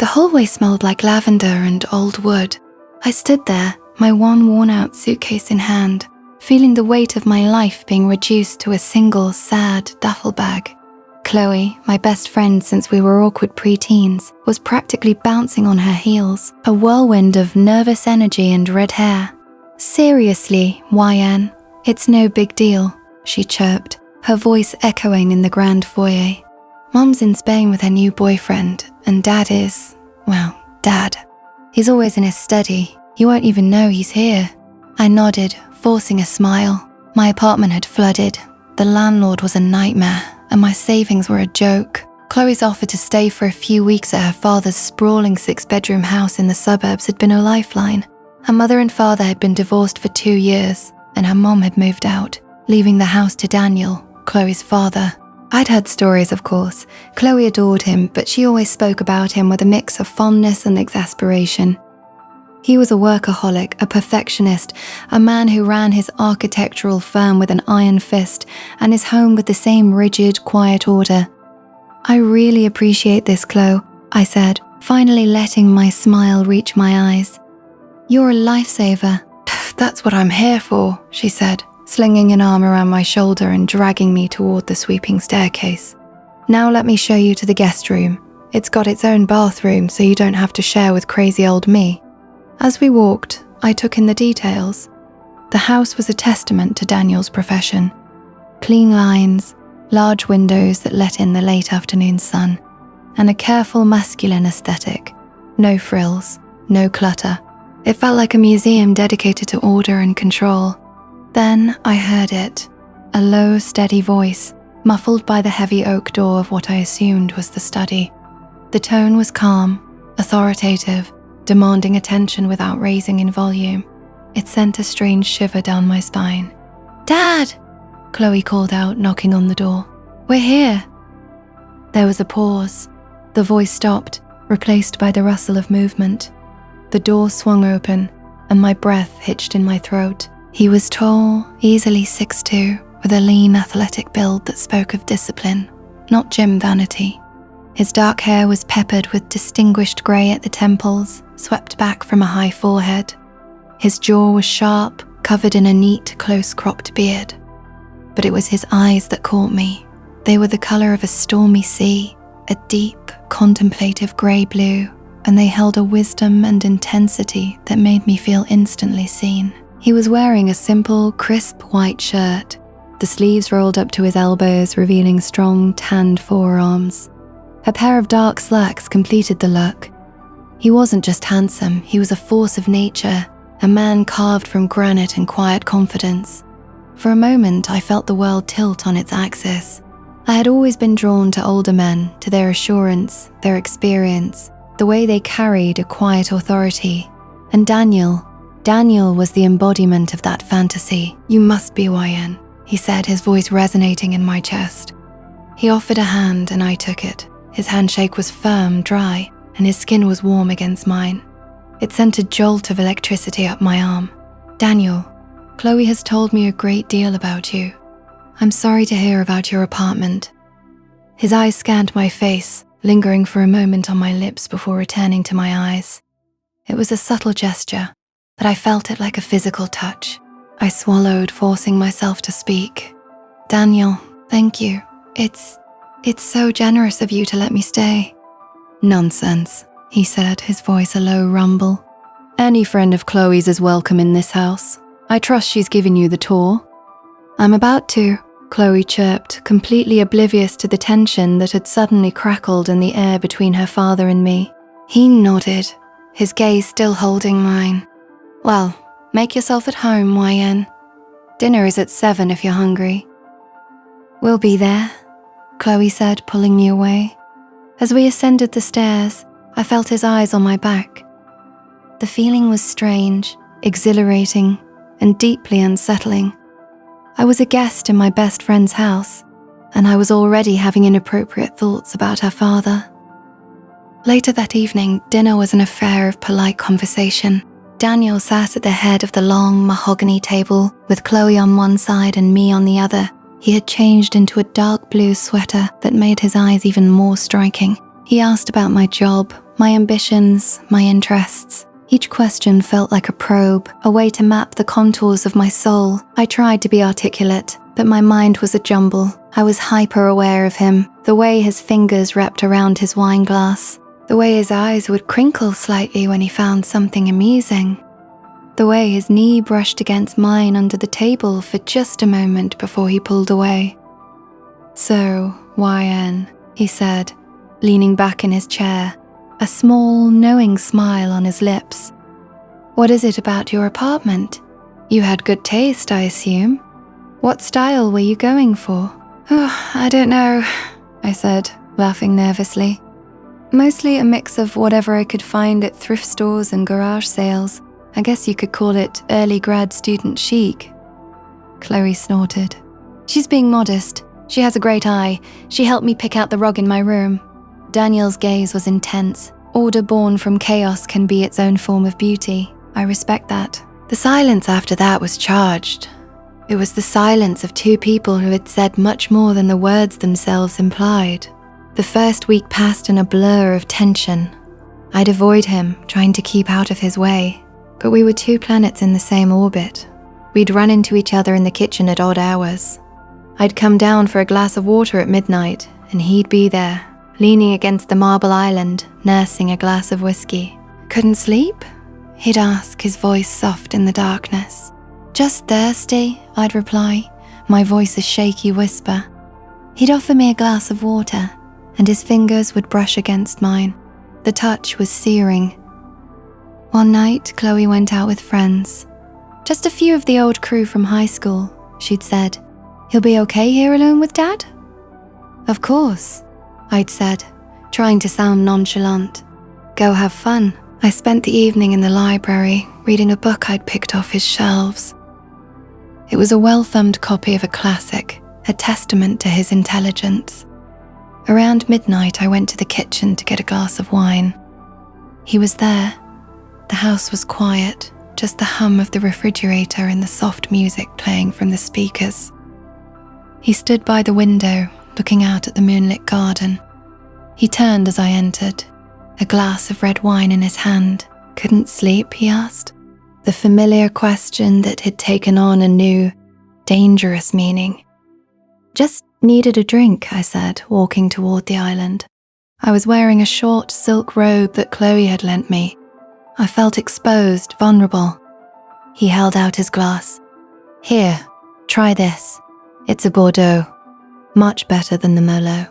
The hallway smelled like lavender and old wood. I stood there, my one worn-out suitcase in hand, feeling the weight of my life being reduced to a single sad duffel bag. Chloe, my best friend since we were awkward pre-teens, was practically bouncing on her heels, a whirlwind of nervous energy and red hair. "Seriously, YN, it's no big deal," she chirped, her voice echoing in the grand foyer. "Mom's in Spain with her new boyfriend, and Dad is, well, Dad. He's always in his study. You won't even know he's here." I nodded, forcing a smile. My apartment had flooded. The landlord was a nightmare, and my savings were a joke. Chloe's offer to stay for a few weeks at her father's sprawling 6-bedroom house in the suburbs had been a lifeline. Her mother and father had been divorced for 2 years, and her mom had moved out, leaving the house to Daniel, Chloe's father. I'd heard stories, of course. Chloe adored him, but she always spoke about him with a mix of fondness and exasperation. He was a workaholic, a perfectionist, a man who ran his architectural firm with an iron fist and his home with the same rigid, quiet order. "I really appreciate this, Chloe," I said, finally letting my smile reach my eyes. "You're a lifesaver." "That's what I'm here for," she said, slinging an arm around my shoulder and dragging me toward the sweeping staircase. "Now let me show you to the guest room. It's got its own bathroom, so you don't have to share with crazy old me." As we walked, I took in the details. The house was a testament to Daniel's profession. Clean lines, large windows that let in the late afternoon sun, and a careful masculine aesthetic. No frills, no clutter. It felt like a museum dedicated to order and control. Then I heard it, a low, steady voice, muffled by the heavy oak door of what I assumed was the study. The tone was calm, authoritative, demanding attention without raising in volume. It sent a strange shiver down my spine. "Dad!" Chloe called out, knocking on the door. "We're here." There was a pause. The voice stopped, replaced by the rustle of movement. The door swung open, and my breath hitched in my throat. He was tall, easily 6'2", with a lean, athletic build that spoke of discipline, not gym vanity. His dark hair was peppered with distinguished grey at the temples, swept back from a high forehead. His jaw was sharp, covered in a neat, close-cropped beard. But it was his eyes that caught me. They were the colour of a stormy sea, a deep, contemplative grey blue, and they held a wisdom and intensity that made me feel instantly seen. He was wearing a simple, crisp white shirt, the sleeves rolled up to his elbows, revealing strong, tanned forearms. A pair of dark slacks completed the look. He wasn't just handsome, he was a force of nature, a man carved from granite and quiet confidence. For a moment, I felt the world tilt on its axis. I had always been drawn to older men, to their assurance, their experience, the way they carried a quiet authority. And Daniel was the embodiment of that fantasy. "You must be YN," he said, his voice resonating in my chest. He offered a hand and I took it. His handshake was firm, dry, and his skin was warm against mine. It sent a jolt of electricity up my arm. "Daniel, Chloe has told me a great deal about you. I'm sorry to hear about your apartment." His eyes scanned my face, lingering for a moment on my lips before returning to my eyes. It was a subtle gesture, but I felt it like a physical touch. I swallowed, forcing myself to speak. "Daniel, thank you. It's so generous of you to let me stay." "Nonsense," he said, his voice a low rumble. "Any friend of Chloe's is welcome in this house. I trust she's given you the tour." "I'm about to," Chloe chirped, completely oblivious to the tension that had suddenly crackled in the air between her father and me. He nodded, his gaze still holding mine. "Well, make yourself at home, YN. Dinner is at 7 if you're hungry." "We'll be there," Chloe said, pulling me away. As we ascended the stairs, I felt his eyes on my back. The feeling was strange, exhilarating, and deeply unsettling. I was a guest in my best friend's house, and I was already having inappropriate thoughts about her father. Later that evening, dinner was an affair of polite conversation. Daniel sat at the head of the long mahogany table, with Chloe on one side and me on the other. He had changed into a dark blue sweater that made his eyes even more striking. He asked about my job, My ambitions, my interests. Each question felt like a probe, a way to map the contours of my soul. I tried to be articulate, but my mind was a jumble. I was hyper-aware of him, the way his fingers wrapped around his wine glass, the way his eyes would crinkle slightly when he found something amusing, the way his knee brushed against mine under the table for just a moment before he pulled away. "So, YN," he said, leaning back in his chair, a small, knowing smile on his lips. "What is it about your apartment? You had good taste, I assume. What style were you going for?" "Oh, I don't know," I said, laughing nervously. "Mostly a mix of whatever I could find at thrift stores and garage sales. I guess you could call it early grad student chic." Chloe snorted. "She's being modest. She has a great eye. She helped me pick out the rug in my room." Daniel's gaze was intense. Order born from chaos can be its own form of beauty. I respect that. The silence after that was charged. It was the silence of two people who had said much more than the words themselves implied. The first week passed in a blur of tension. I'd avoid him, trying to keep out of his way. But we were two planets in the same orbit. We'd run into each other in the kitchen at odd hours. I'd come down for a glass of water at midnight, and he'd be there, leaning against the marble island, nursing a glass of whiskey. "Couldn't sleep?" he'd ask, his voice soft in the darkness. "Just thirsty," I'd reply, my voice a shaky whisper. He'd offer me a glass of water, and his fingers would brush against mine. The touch was searing. One night, Chloe went out with friends. "Just a few of the old crew from high school," she'd said. "He'll be okay here alone with Dad?" "Of course," I'd said, trying to sound nonchalant. "Go have fun." I spent the evening in the library, reading a book I'd picked off his shelves. It was a well-thumbed copy of a classic, a testament to his intelligence. Around midnight, I went to the kitchen to get a glass of wine. He was there. The house was quiet, just the hum of the refrigerator and the soft music playing from the speakers. He stood by the window, looking out at the moonlit garden. He turned as I entered, a glass of red wine in his hand. "Couldn't sleep?" he asked. The familiar question that had taken on a new, dangerous meaning. "Just needed a drink," I said, walking toward the island. I was wearing a short silk robe that Chloe had lent me. I felt exposed, vulnerable. He held out his glass. "Here, try this. It's a Bordeaux. Much better than the Merlot."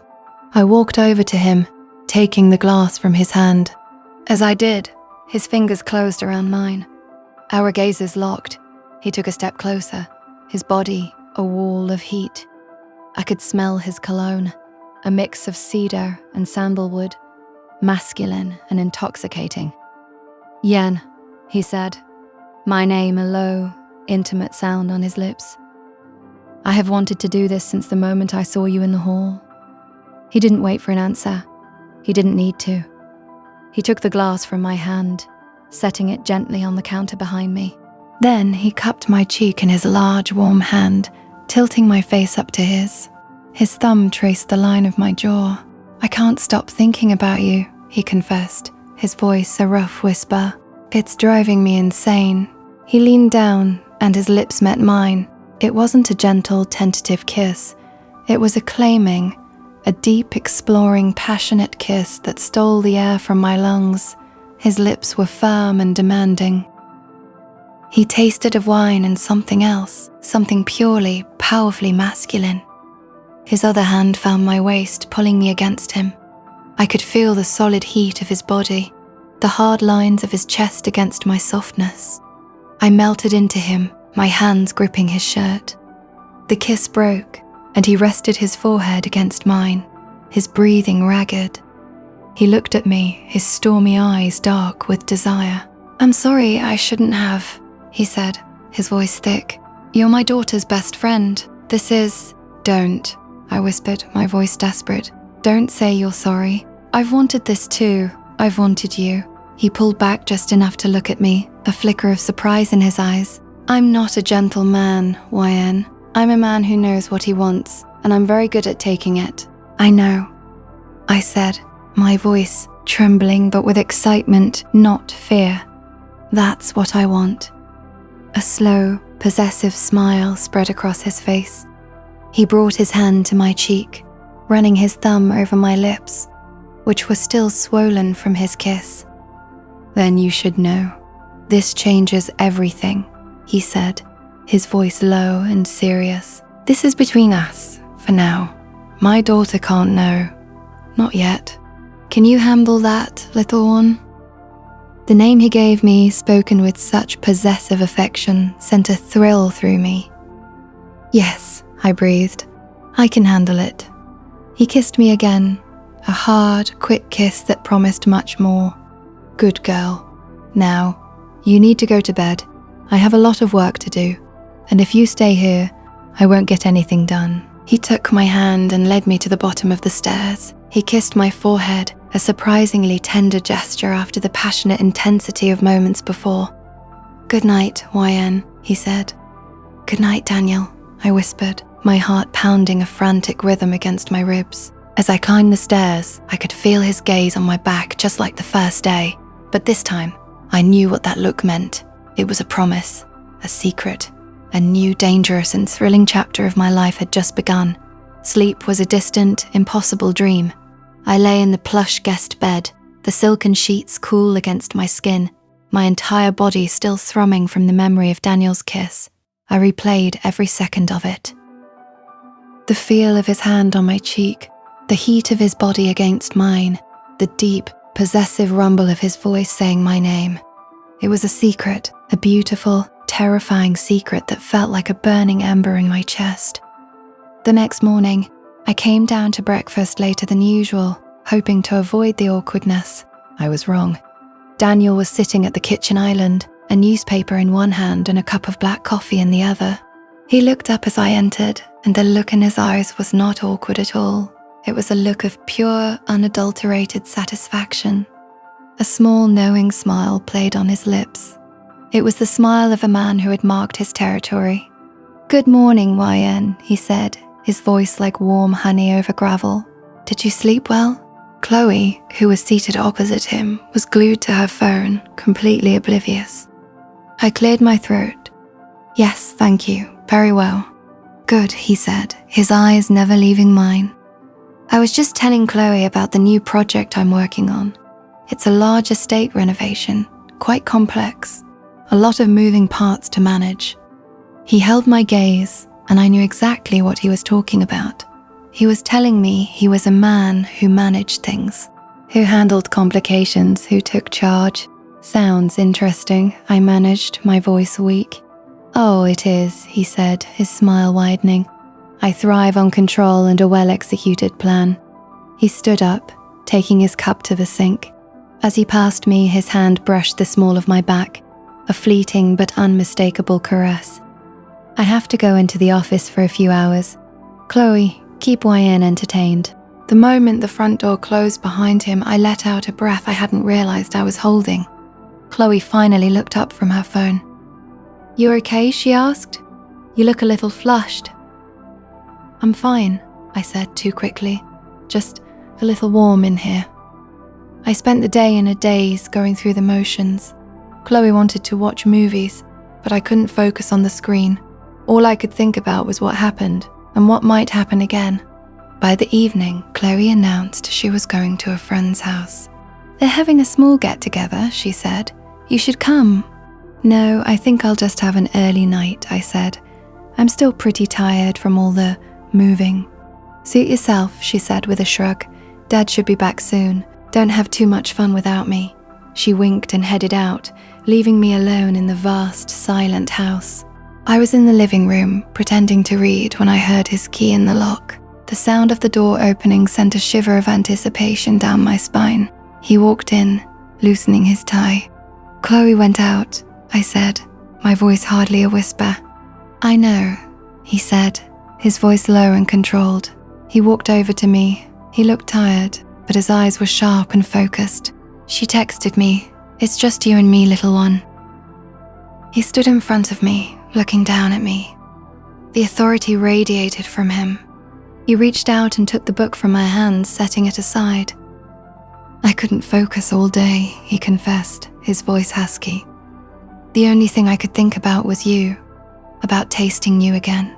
I walked over to him, taking the glass from his hand. As I did, his fingers closed around mine. Our gazes locked. He took a step closer, his body a wall of heat. I could smell his cologne, a mix of cedar and sandalwood, masculine and intoxicating. "Yen," he said, my name a low, intimate sound on his lips. "I have wanted to do this since the moment I saw you in the hall." He didn't wait for an answer. He didn't need to. He took the glass from my hand, setting it gently on the counter behind me. Then he cupped my cheek in his large, warm hand, tilting my face up to his. His thumb traced the line of my jaw. "I can't stop thinking about you," he confessed, his voice a rough whisper. "It's driving me insane." He leaned down, and his lips met mine. It wasn't a gentle, tentative kiss. It was a claiming, a deep, exploring, passionate kiss that stole the air from my lungs. His lips were firm and demanding. He tasted of wine and something else, something purely, powerfully masculine. His other hand found my waist, pulling me against him. I could feel the solid heat of his body, the hard lines of his chest against my softness. I melted into him, my hands gripping his shirt. The kiss broke, and he rested his forehead against mine, his breathing ragged. He looked at me, his stormy eyes dark with desire. "I'm sorry, I shouldn't have," he said, his voice thick. "You're my daughter's best friend. This is..." "Don't," I whispered, my voice desperate. "Don't say you're sorry. I've wanted this too. I've wanted you." He pulled back just enough to look at me, a flicker of surprise in his eyes. "I'm not a gentle man, YN. I'm a man who knows what he wants, and I'm very good at taking it." "I know," I said, my voice trembling but with excitement, not fear. That's what I want. A slow, possessive smile spread across his face. He brought his hand to my cheek, running his thumb over my lips, which were still swollen from his kiss. Then you should know. This changes everything, he said, his voice low and serious. This is between us, for now. My daughter can't know. Not yet. Can you handle that, little one? The name he gave me, spoken with such possessive affection, sent a thrill through me. Yes, I breathed. I can handle it. He kissed me again, a hard, quick kiss that promised much more. Good girl. Now, you need to go to bed. I have a lot of work to do, and if you stay here, I won't get anything done. He took my hand and led me to the bottom of the stairs. He kissed my forehead, a surprisingly tender gesture after the passionate intensity of moments before. Good night, YN, he said. Good night, Daniel, I whispered, my heart pounding a frantic rhythm against my ribs. As I climbed the stairs, I could feel his gaze on my back just like the first day, but this time, I knew what that look meant. It was a promise, a secret. A new, dangerous and thrilling chapter of my life had just begun. Sleep was a distant, impossible dream. I lay in the plush guest bed, the silken sheets cool against my skin, my entire body still thrumming from the memory of Daniel's kiss. I replayed every second of it. The feel of his hand on my cheek, the heat of his body against mine, the deep, possessive rumble of his voice saying my name. It was a secret, a beautiful, terrifying secret that felt like a burning ember in my chest. The next morning, I came down to breakfast later than usual, hoping to avoid the awkwardness. I was wrong. Daniel was sitting at the kitchen island, a newspaper in one hand and a cup of black coffee in the other. He looked up as I entered, and the look in his eyes was not awkward at all. It was a look of pure, unadulterated satisfaction. A small, knowing smile played on his lips. It was the smile of a man who had marked his territory. Good morning, YN, he said, his voice like warm honey over gravel. Did you sleep well? Chloe, who was seated opposite him, was glued to her phone, completely oblivious. I cleared my throat. Yes, thank you, very well. Good, he said, his eyes never leaving mine. I was just telling Chloe about the new project I'm working on. It's a large estate renovation, quite complex. A lot of moving parts to manage. He held my gaze, and I knew exactly what he was talking about. He was telling me he was a man who managed things, who handled complications, who took charge. Sounds interesting, I managed, my voice weak. Oh, it is, he said, his smile widening. I thrive on control and a well-executed plan. He stood up, taking his cup to the sink. As he passed me, his hand brushed the small of my back, a fleeting but unmistakable caress. I have to go into the office for a few hours. Chloe, keep YN entertained. The moment the front door closed behind him, I let out a breath I hadn't realized I was holding. Chloe finally looked up from her phone. You okay? She asked. You look a little flushed. I'm fine, I said too quickly. Just a little warm in here. I spent the day in a daze going through the motions. Chloe wanted to watch movies, but I couldn't focus on the screen. All I could think about was what happened and what might happen again. By the evening, Chloe announced she was going to a friend's house. They're having a small get-together, she said. You should come. No, I think I'll just have an early night, I said. I'm still pretty tired from all the moving. Suit yourself, she said with a shrug. Dad should be back soon. Don't have too much fun without me. She winked and headed out, leaving me alone in the vast, silent house. I was in the living room, pretending to read when I heard his key in the lock. The sound of the door opening sent a shiver of anticipation down my spine. He walked in, loosening his tie. Chloe went out, I said, my voice hardly a whisper. I know, he said, his voice low and controlled. He walked over to me. He looked tired, but his eyes were sharp and focused. She texted me, "It's just you and me, little one." He stood in front of me, looking down at me. The authority radiated from him. He reached out and took the book from my hands, setting it aside. I couldn't focus all day, he confessed, his voice husky. The only thing I could think about was you, about tasting you again.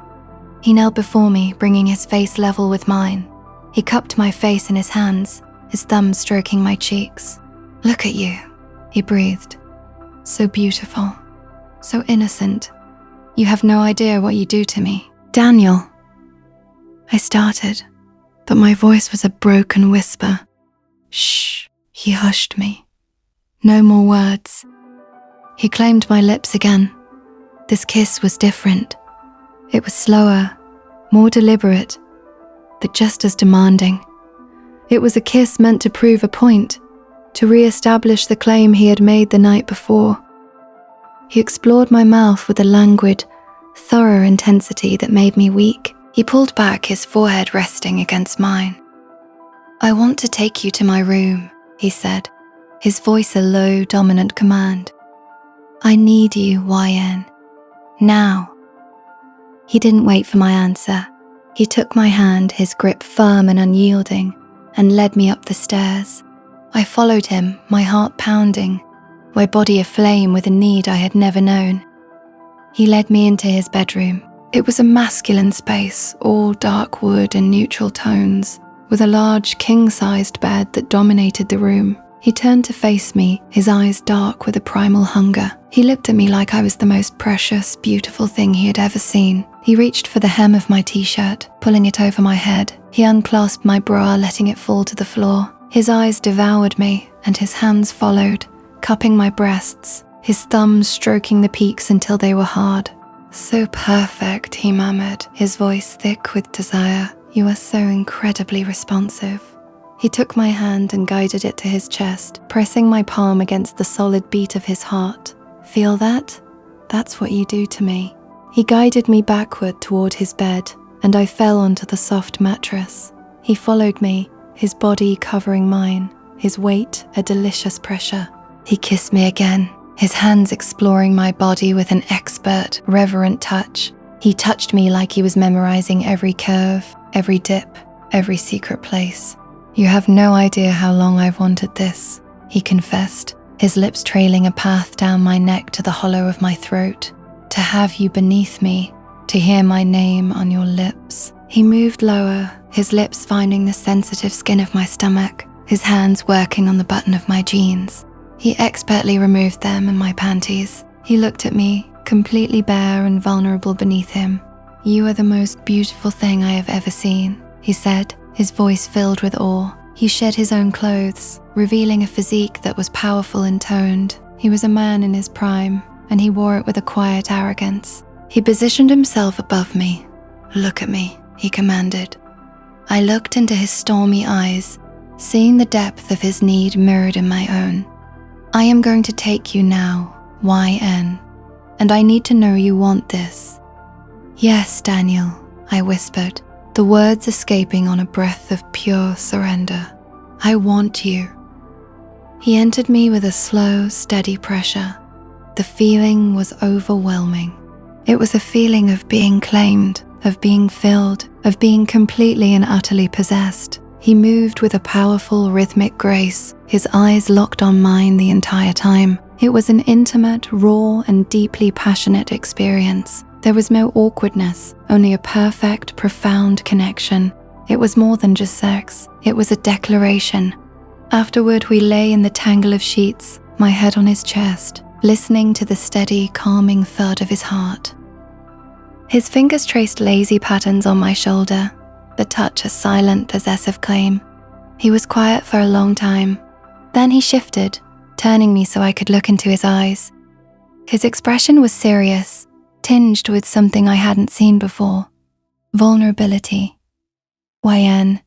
He knelt before me, bringing his face level with mine. He cupped my face in his hands, his thumbs stroking my cheeks. Look at you, he breathed. So beautiful, so innocent. You have no idea what you do to me. Daniel. I started, but my voice was a broken whisper. Shh, he hushed me. No more words. He claimed my lips again. This kiss was different. It was slower, more deliberate, but just as demanding. It was a kiss meant to prove a point, to re-establish the claim he had made the night before. He explored my mouth with a languid, thorough intensity that made me weak. He pulled back, his forehead resting against mine. I want to take you to my room, he said, his voice a low, dominant command. I need you, YN. Now. He didn't wait for my answer. He took my hand, his grip firm and unyielding, and led me up the stairs. I followed him, my heart pounding, my body aflame with a need I had never known. He led me into his bedroom. It was a masculine space, all dark wood and neutral tones, with a large king-sized bed that dominated the room. He turned to face me, his eyes dark with a primal hunger. He looked at me like I was the most precious, beautiful thing he had ever seen. He reached for the hem of my t-shirt, pulling it over my head. He unclasped my bra, letting it fall to the floor. His eyes devoured me, and his hands followed, cupping my breasts, his thumbs stroking the peaks until they were hard. So perfect, he murmured, his voice thick with desire. You are so incredibly responsive. He took my hand and guided it to his chest, pressing my palm against the solid beat of his heart. Feel that? That's what you do to me. He guided me backward toward his bed, and I fell onto the soft mattress. He followed me, his body covering mine, his weight a delicious pressure. He kissed me again, his hands exploring my body with an expert, reverent touch. He touched me like he was memorizing every curve, every dip, every secret place. You have no idea how long I've wanted this, he confessed, his lips trailing a path down my neck to the hollow of my throat. To have you beneath me, to hear my name on your lips. He moved lower, his lips finding the sensitive skin of my stomach, his hands working on the button of my jeans. He expertly removed them and my panties. He looked at me, completely bare and vulnerable beneath him. You are the most beautiful thing I have ever seen, he said, his voice filled with awe. He shed his own clothes, revealing a physique that was powerful and toned. He was a man in his prime, and he wore it with a quiet arrogance. He positioned himself above me. Look at me, he commanded. I looked into his stormy eyes, seeing the depth of his need mirrored in my own. I am going to take you now, YN, and I need to know you want this. Yes, Daniel, I whispered, the words escaping on a breath of pure surrender. I want you. He entered me with a slow, steady pressure. The feeling was overwhelming. It was a feeling of being claimed, of being filled, of being completely and utterly possessed. He moved with a powerful, rhythmic grace, his eyes locked on mine the entire time. It was an intimate, raw, and deeply passionate experience. There was no awkwardness, only a perfect, profound connection. It was more than just sex. It was a declaration. Afterward, we lay in the tangle of sheets, my head on his chest, listening to the steady, calming thud of his heart. His fingers traced lazy patterns on my shoulder, the touch a silent, possessive claim. He was quiet for a long time. Then he shifted, turning me so I could look into his eyes. His expression was serious, tinged with something I hadn't seen before. Vulnerability. YN,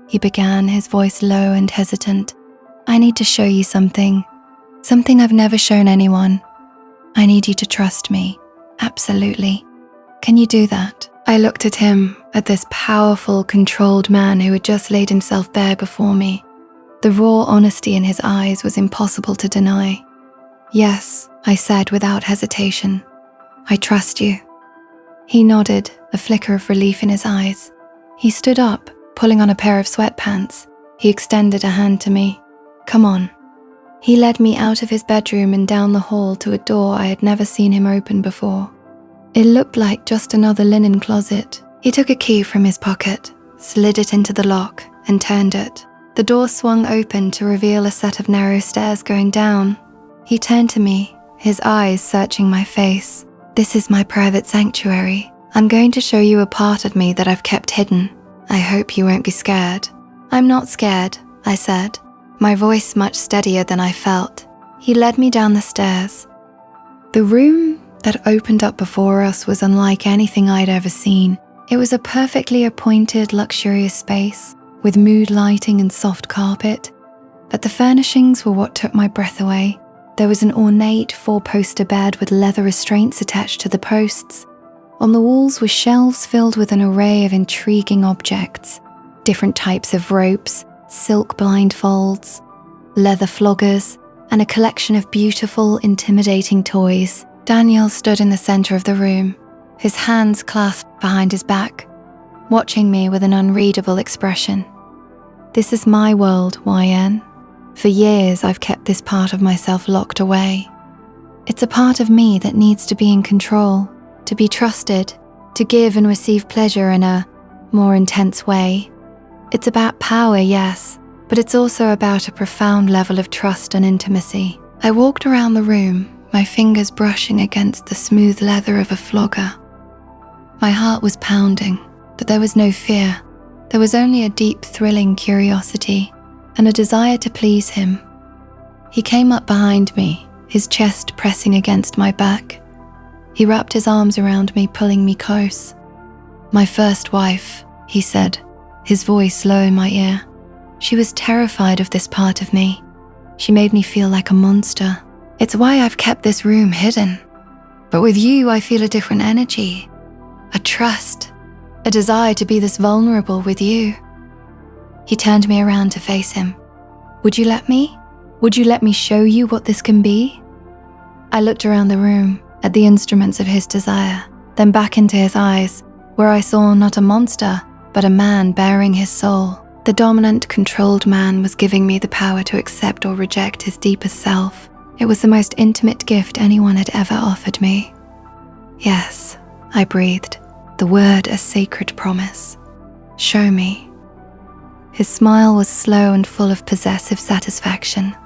he began, his voice low and hesitant. I need to show you something. Something I've never shown anyone. I need you to trust me. Absolutely. Can you do that? I looked at him, at this powerful, controlled man who had just laid himself bare before me. The raw honesty in his eyes was impossible to deny. Yes, I said without hesitation. I trust you. He nodded, a flicker of relief in his eyes. He stood up, pulling on a pair of sweatpants. He extended a hand to me. Come on." He led me out of his bedroom and down the hall to a door I had never seen him open before. It looked like just another linen closet. He took a key from his pocket, slid it into the lock, and turned it. The door swung open to reveal a set of narrow stairs going down. He turned to me, his eyes searching my face. "This is my private sanctuary. I'm going to show you a part of me that I've kept hidden. I hope you won't be scared." "I'm not scared," I said, my voice much steadier than I felt. He led me down the stairs. The room that opened up before us was unlike anything I'd ever seen. It was a perfectly appointed, luxurious space, with mood lighting and soft carpet, but the furnishings were what took my breath away. There was an ornate 4-poster bed with leather restraints attached to the posts. On the walls were shelves filled with an array of intriguing objects, different types of ropes, silk blindfolds, leather floggers, and a collection of beautiful, intimidating toys. Daniel stood in the center of the room, his hands clasped behind his back, watching me with an unreadable expression. "This is my world, YN. For years I've kept this part of myself locked away. It's a part of me that needs to be in control, to be trusted, to give and receive pleasure in a more intense way. It's about power, yes, but it's also about a profound level of trust and intimacy." I walked around the room, my fingers brushing against the smooth leather of a flogger. My heart was pounding, but there was no fear. There was only a deep, thrilling curiosity and a desire to please him. He came up behind me, his chest pressing against my back. He wrapped his arms around me, pulling me close. "My first wife," he said, his voice low in my ear. "She was terrified of this part of me. She made me feel like a monster. It's why I've kept this room hidden. But with you, I feel a different energy, a trust, a desire to be this vulnerable with you." He turned me around to face him. "Would you let me? Would you let me show you what this can be?" I looked around the room, at the instruments of his desire, then back into his eyes, where I saw not a monster, but a man bearing his soul. The dominant, controlled man was giving me the power to accept or reject his deepest self. It was the most intimate gift anyone had ever offered me. "Yes," I breathed, the word a sacred promise. "Show me." His smile was slow and full of possessive satisfaction.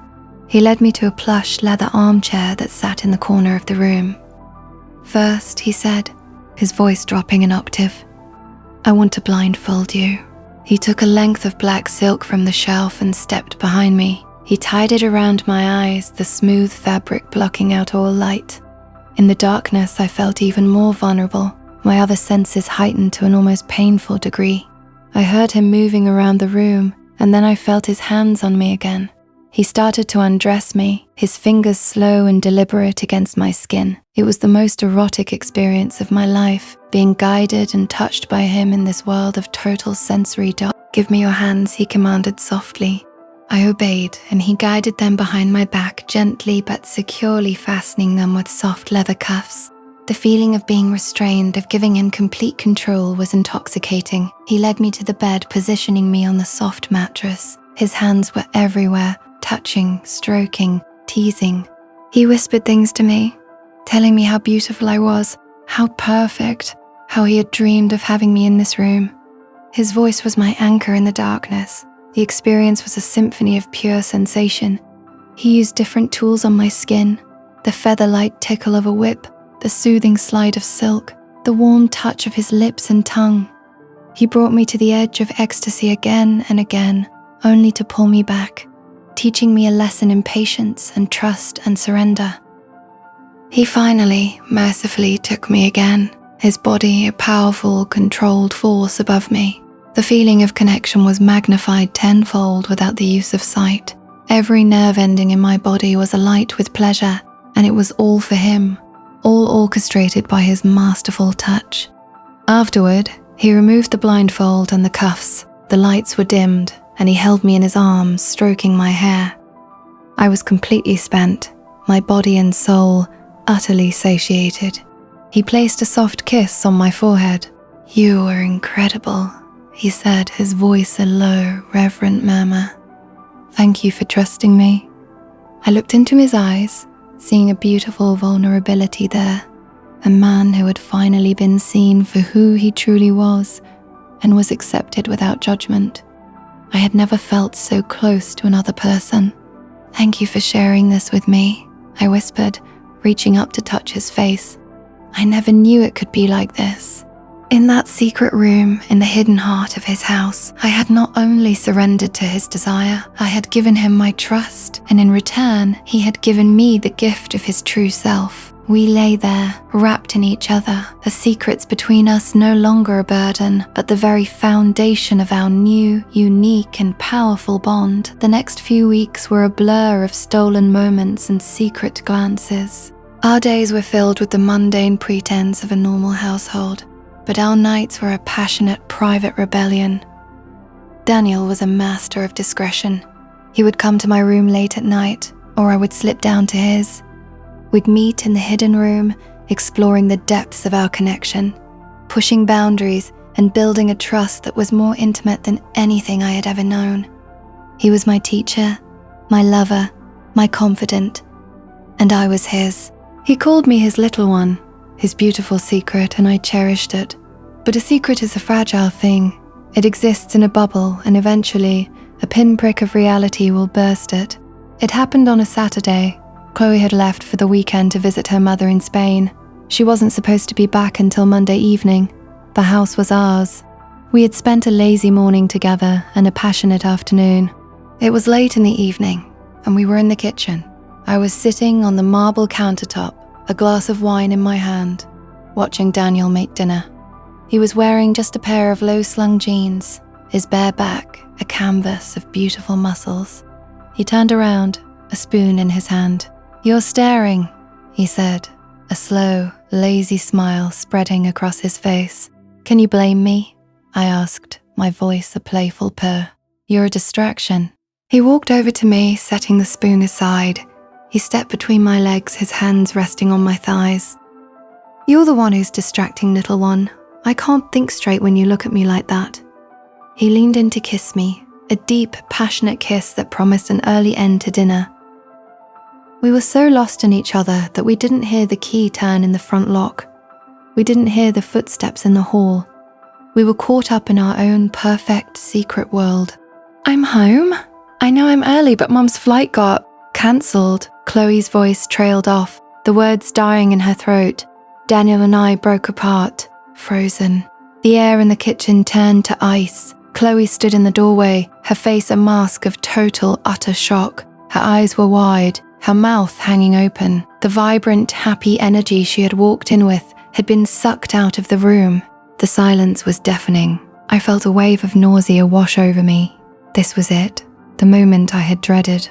He led me to a plush leather armchair that sat in the corner of the room. "First," he said, his voice dropping an octave, "I want to blindfold you." He took a length of black silk from the shelf and stepped behind me. He tied it around my eyes, the smooth fabric blocking out all light. In the darkness, I felt even more vulnerable, my other senses heightened to an almost painful degree. I heard him moving around the room, and then I felt his hands on me again. He started to undress me, his fingers slow and deliberate against my skin. It was the most erotic experience of my life, being guided and touched by him in this world of total sensory dark. "Give me your hands," he commanded softly. I obeyed, and he guided them behind my back, gently but securely fastening them with soft leather cuffs. The feeling of being restrained, of giving him complete control, was intoxicating. He led me to the bed, positioning me on the soft mattress. His hands were everywhere, touching, stroking, teasing. He whispered things to me, telling me how beautiful I was, how perfect, how he had dreamed of having me in this room. His voice was my anchor in the darkness. The experience was a symphony of pure sensation. He used different tools on my skin, the feather-light tickle of a whip, the soothing slide of silk, the warm touch of his lips and tongue. He brought me to the edge of ecstasy again and again, only to pull me back, teaching me a lesson in patience and trust and surrender. He finally, mercifully took me again, his body a powerful, controlled force above me. The feeling of connection was magnified tenfold without the use of sight. Every nerve ending in my body was alight with pleasure, and it was all for him, all orchestrated by his masterful touch. Afterward, he removed the blindfold and the cuffs. The lights were dimmed, and he held me in his arms, stroking my hair. I was completely spent, my body and soul utterly satiated. He placed a soft kiss on my forehead. "You are incredible," he said, his voice a low, reverent murmur. Thank you for trusting me." I looked into his eyes, seeing a beautiful vulnerability there. A man who had finally been seen for who he truly was and was accepted without judgment. I had never felt so close to another person. "Thank you for sharing this with me," I whispered, reaching up to touch his face. I never knew it could be like this. In that secret room in the hidden heart of his house, I had not only surrendered to his desire, I had given him my trust, and in return, he had given me the gift of his true self. We lay there, wrapped in each other, the secrets between us no longer a burden, but the very foundation of our new, unique and powerful bond. The next few weeks were a blur of stolen moments and secret glances. Our days were filled with the mundane pretense of a normal household, but our nights were a passionate, private rebellion. Daniel was a master of discretion. He would come to my room late at night, or I would slip down to his. We'd meet in the hidden room, exploring the depths of our connection, pushing boundaries and building a trust that was more intimate than anything I had ever known. He was my teacher, my lover, my confidant, and I was his. He called me his little one, his beautiful secret, and I cherished it. But a secret is a fragile thing. It exists in a bubble, and eventually, a pinprick of reality will burst it. It happened on a Saturday. Chloe had left for the weekend to visit her mother in Spain. She wasn't supposed to be back until Monday evening. The house was ours. We had spent a lazy morning together and a passionate afternoon. It was late in the evening, and we were in the kitchen. I was sitting on the marble countertop, a glass of wine in my hand, watching Daniel make dinner. He was wearing just a pair of low-slung jeans, his bare back a canvas of beautiful muscles. He turned around, a spoon in his hand. "You're staring," he said, a slow, lazy smile spreading across his face. "Can you blame me?" I asked, my voice a playful purr. "You're a distraction." He walked over to me, setting the spoon aside. He stepped between my legs, his hands resting on my thighs. "You're the one who's distracting, little one. I can't think straight when you look at me like that." He leaned in to kiss me, a deep, passionate kiss that promised an early end to dinner. We were so lost in each other that we didn't hear the key turn in the front lock. We didn't hear the footsteps in the hall. We were caught up in our own perfect secret world. "I'm home. I know I'm early, but Mum's flight got cancelled." Chloe's voice trailed off, the words dying in her throat. Daniel and I broke apart, frozen. The air in the kitchen turned to ice. Chloe stood in the doorway, her face a mask of total, utter shock. Her eyes were wide, her mouth hanging open. The vibrant, happy energy she had walked in with had been sucked out of the room. The silence was deafening. I felt a wave of nausea wash over me. This was it, the moment I had dreaded.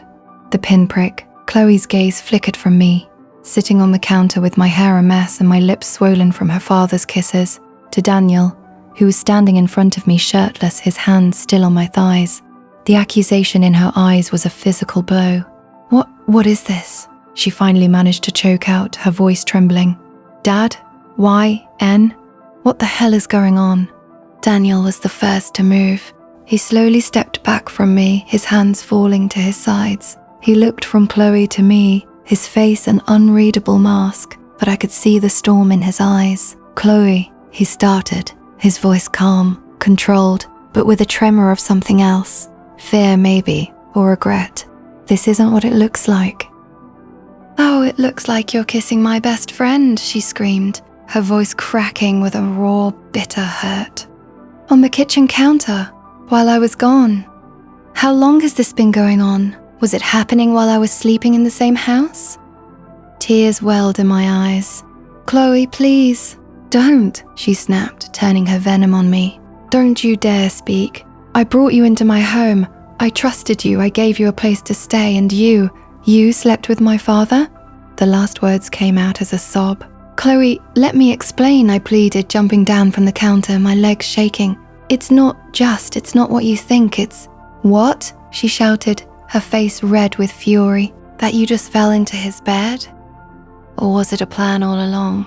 The pinprick. Chloe's gaze flickered from me, sitting on the counter with my hair a mess and my lips swollen from her father's kisses, to Daniel, who was standing in front of me shirtless, his hands still on my thighs. The accusation in her eyes was a physical blow. What is this?" she finally managed to choke out, her voice trembling. "Dad? Why? N? What the hell is going on?" Daniel was the first to move. He slowly stepped back from me, his hands falling to his sides. He looked from Chloe to me, his face an unreadable mask, but I could see the storm in his eyes. "Chloe," he started, his voice calm, controlled, but with a tremor of something else. Fear maybe, or regret. "This isn't what it looks like." "Oh, it looks like you're kissing my best friend," she screamed, her voice cracking with a raw, bitter hurt. "On the kitchen counter, while I was gone. How long has this been going on? Was it happening while I was sleeping in the same house?" Tears welled in my eyes. "Chloe, please." "Don't," she snapped, turning her venom on me. "Don't you dare speak. I brought you into my home. I trusted you, I gave you a place to stay, and you slept with my father?" The last words came out as a sob. "Chloe, let me explain," I pleaded, jumping down from the counter, my legs shaking. It's not what you think, it's..." "What?" she shouted, her face red with fury. "That you just fell into his bed? Or was it a plan all along?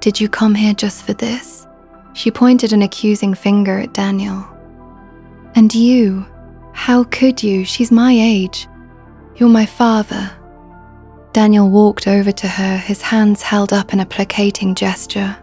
Did you come here just for this?" She pointed an accusing finger at Daniel. "And you? How could you? She's my age. You're my father. Daniel walked over to her, his hands held up in a placating gesture.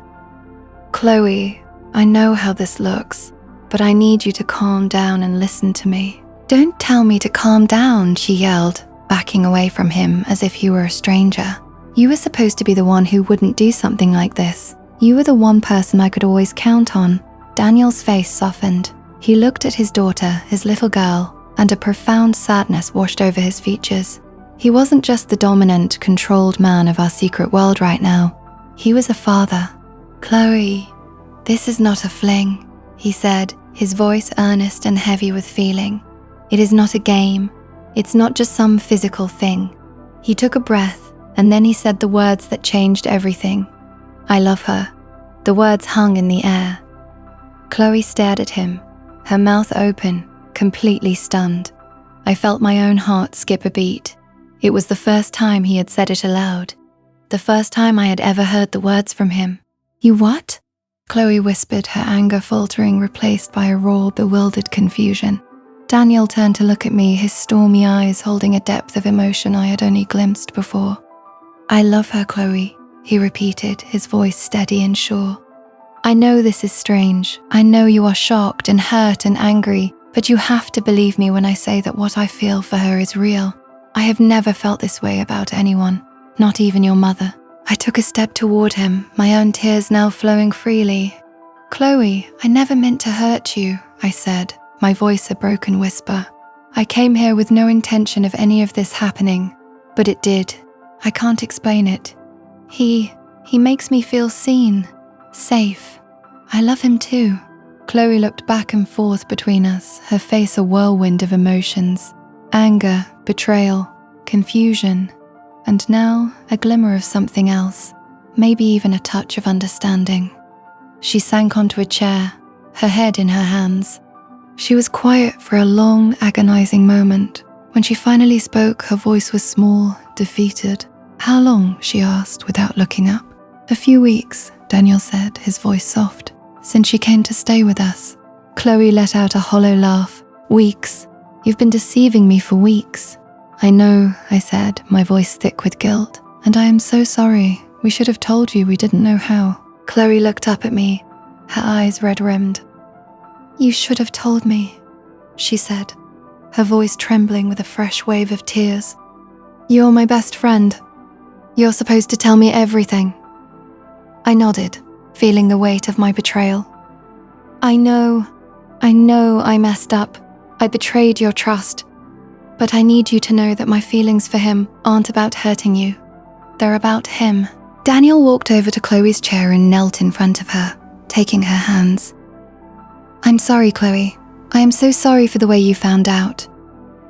Chloe, I know how this looks, but I need you to calm down and listen to me. Don't tell me to calm down, she yelled, backing away from him as if he were a stranger. You were supposed to be the one who wouldn't do something like this. You were the one person I could always count on. Daniel's face softened. He looked at his daughter, his little girl, and a profound sadness washed over his features. He wasn't just the dominant, controlled man of our secret world right now. He was a father. Chloe, this is not a fling, he said, his voice earnest and heavy with feeling. It is not a game. It's not just some physical thing. He took a breath, and then he said the words that changed everything. I love her. The words hung in the air. Chloe stared at him, her mouth open, completely stunned. I felt my own heart skip a beat. It was the first time he had said it aloud. The first time I had ever heard the words from him. You what? Chloe whispered, her anger faltering, replaced by a raw, bewildered confusion. Daniel turned to look at me, his stormy eyes holding a depth of emotion I had only glimpsed before. I love her, Chloe, he repeated, his voice steady and sure. I know this is strange. I know you are shocked and hurt and angry, but you have to believe me when I say that what I feel for her is real. I have never felt this way about anyone, not even your mother. I took a step toward him, my own tears now flowing freely. Chloe, I never meant to hurt you, I said, my voice a broken whisper. I came here with no intention of any of this happening, but it did. I can't explain it. He makes me feel seen, safe. I love him too. Chloe looked back and forth between us, her face a whirlwind of emotions. Anger, betrayal, confusion, and now a glimmer of something else, maybe even a touch of understanding. She sank onto a chair, her head in her hands. She was quiet for a long, agonizing moment. When she finally spoke, her voice was small, defeated. How long? She asked without looking up. A few weeks, Daniel said, his voice soft, since she came to stay with us. Chloe let out a hollow laugh. Weeks. You've been deceiving me for weeks. I know, I said, my voice thick with guilt. And I am so sorry. We should have told you, we didn't know how. Chloe looked up at me, her eyes red-rimmed. You should have told me, she said, her voice trembling with a fresh wave of tears. You're my best friend. You're supposed to tell me everything. I nodded, feeling the weight of my betrayal. I know I messed up. I betrayed your trust. But I need you to know that my feelings for him aren't about hurting you. They're about him. Daniel walked over to Chloe's chair and knelt in front of her, taking her hands. I'm sorry, Chloe. I am so sorry for the way you found out.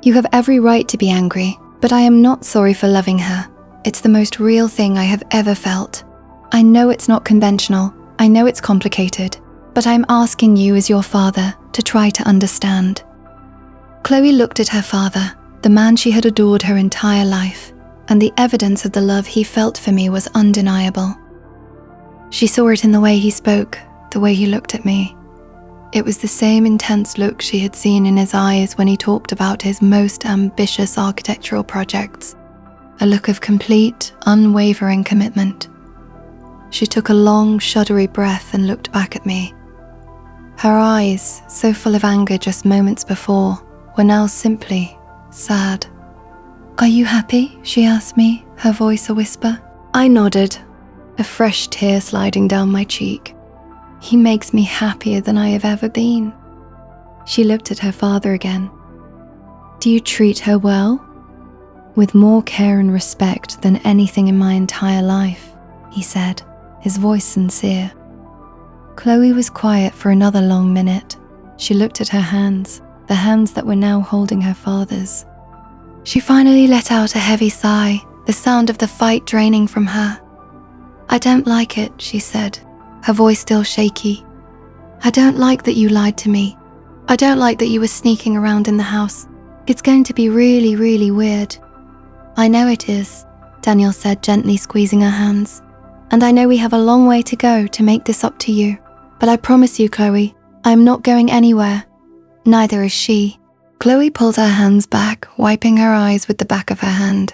You have every right to be angry, but I am not sorry for loving her. It's the most real thing I have ever felt. I know it's not conventional. I know it's complicated, but I'm asking you as your father to try to understand. Chloe looked at her father, the man she had adored her entire life, and the evidence of the love he felt for me was undeniable. She saw it in the way he spoke, the way he looked at me. It was the same intense look she had seen in his eyes when he talked about his most ambitious architectural projects, a look of complete, unwavering commitment. She took a long, shuddery breath and looked back at me. Her eyes, so full of anger just moments before, were now simply sad. Are you happy? She asked me, her voice a whisper. I nodded, a fresh tear sliding down my cheek. He makes me happier than I have ever been. She looked at her father again. Do you treat her well? With more care and respect than anything in my entire life, he said, his voice sincere. Chloe was quiet for another long minute. She looked at her hands, the hands that were now holding her father's. She finally let out a heavy sigh, the sound of the fight draining from her. I don't like it, she said, her voice still shaky. I don't like that you lied to me. I don't like that you were sneaking around in the house. It's going to be really, really weird. I know it is, Daniel said, gently squeezing her hands. And I know we have a long way to go to make this up to you. But I promise you, Chloe, I am not going anywhere. Neither is she. Chloe pulled her hands back, wiping her eyes with the back of her hand.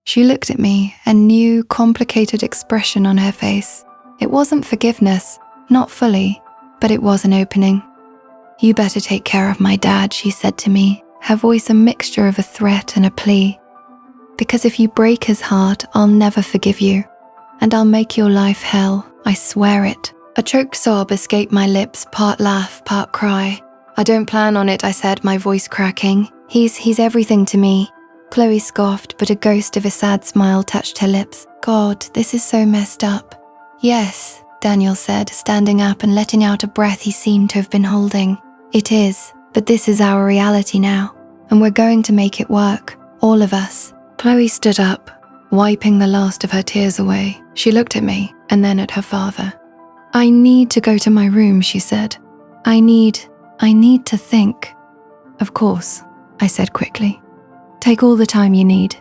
She looked at me, a new, complicated expression on her face. It wasn't forgiveness, not fully, but it was an opening. "You better take care of my dad," she said to me, her voice a mixture of a threat and a plea. "Because if you break his heart, I'll never forgive you. And I'll make your life hell, I swear it." A choked sob escaped my lips, part laugh, part cry. "I don't plan on it," I said, my voice cracking. He's everything to me." Chloe scoffed, but a ghost of a sad smile touched her lips. "God, this is so messed up." "Yes," Daniel said, standing up and letting out a breath he seemed to have been holding. "It is, but this is our reality now, and we're going to make it work, all of us." Chloe stood up, wiping the last of her tears away. She looked at me and then at her father. "I need to go to my room," she said. I need to think." "Of course," I said quickly. "Take all the time you need."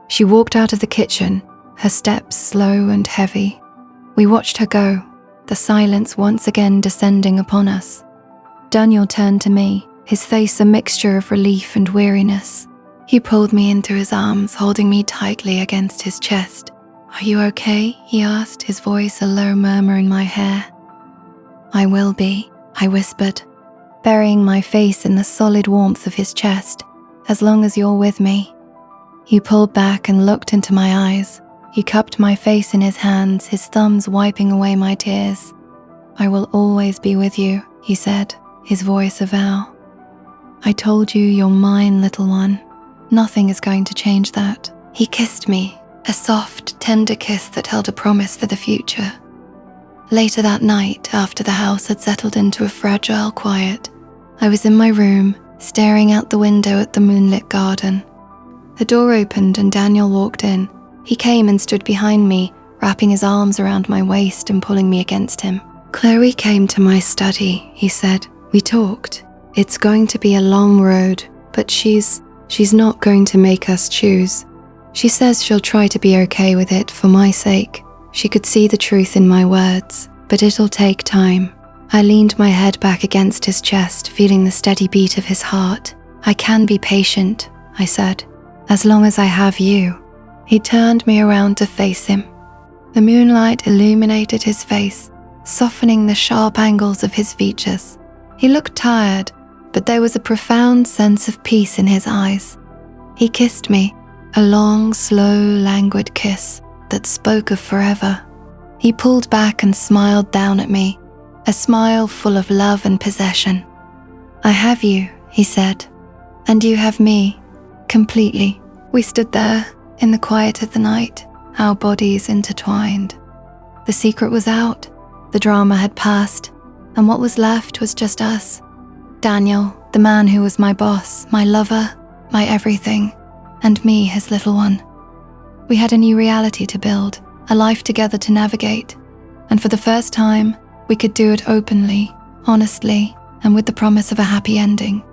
She walked out of the kitchen, her steps slow and heavy. We watched her go, the silence once again descending upon us. Daniel turned to me, his face a mixture of relief and weariness. He pulled me into his arms, holding me tightly against his chest. "Are you okay?" he asked, his voice a low murmur in my hair. "I will be," I whispered, burying my face in the solid warmth of his chest. "As long as you're with me." He pulled back and looked into my eyes. He cupped my face in his hands, his thumbs wiping away my tears. "I will always be with you," he said, his voice a vow. "I told you you're mine, little one. Nothing is going to change that." He kissed me, a soft, tender kiss that held a promise for the future. Later that night, after the house had settled into a fragile quiet, I was in my room, staring out the window at the moonlit garden. The door opened and Daniel walked in. He came and stood behind me, wrapping his arms around my waist and pulling me against him. "Chloe came to my study," he said. "We talked. It's going to be a long road, but she's not going to make us choose. She says she'll try to be okay with it for my sake. She could see the truth in my words, but it'll take time." I leaned my head back against his chest, feeling the steady beat of his heart. "I can be patient," I said, "as long as I have you." He turned me around to face him. The moonlight illuminated his face, softening the sharp angles of his features. He looked tired, but there was a profound sense of peace in his eyes. He kissed me, a long, slow, languid kiss that spoke of forever. He pulled back and smiled down at me, a smile full of love and possession. "I have you," he said, "and you have me, completely." We stood there, in the quiet of the night, our bodies intertwined. The secret was out, the drama had passed, and what was left was just us. Daniel, the man who was my boss, my lover, my everything, and me, his little one. We had a new reality to build, a life together to navigate, and for the first time, we could do it openly, honestly, and with the promise of a happy ending.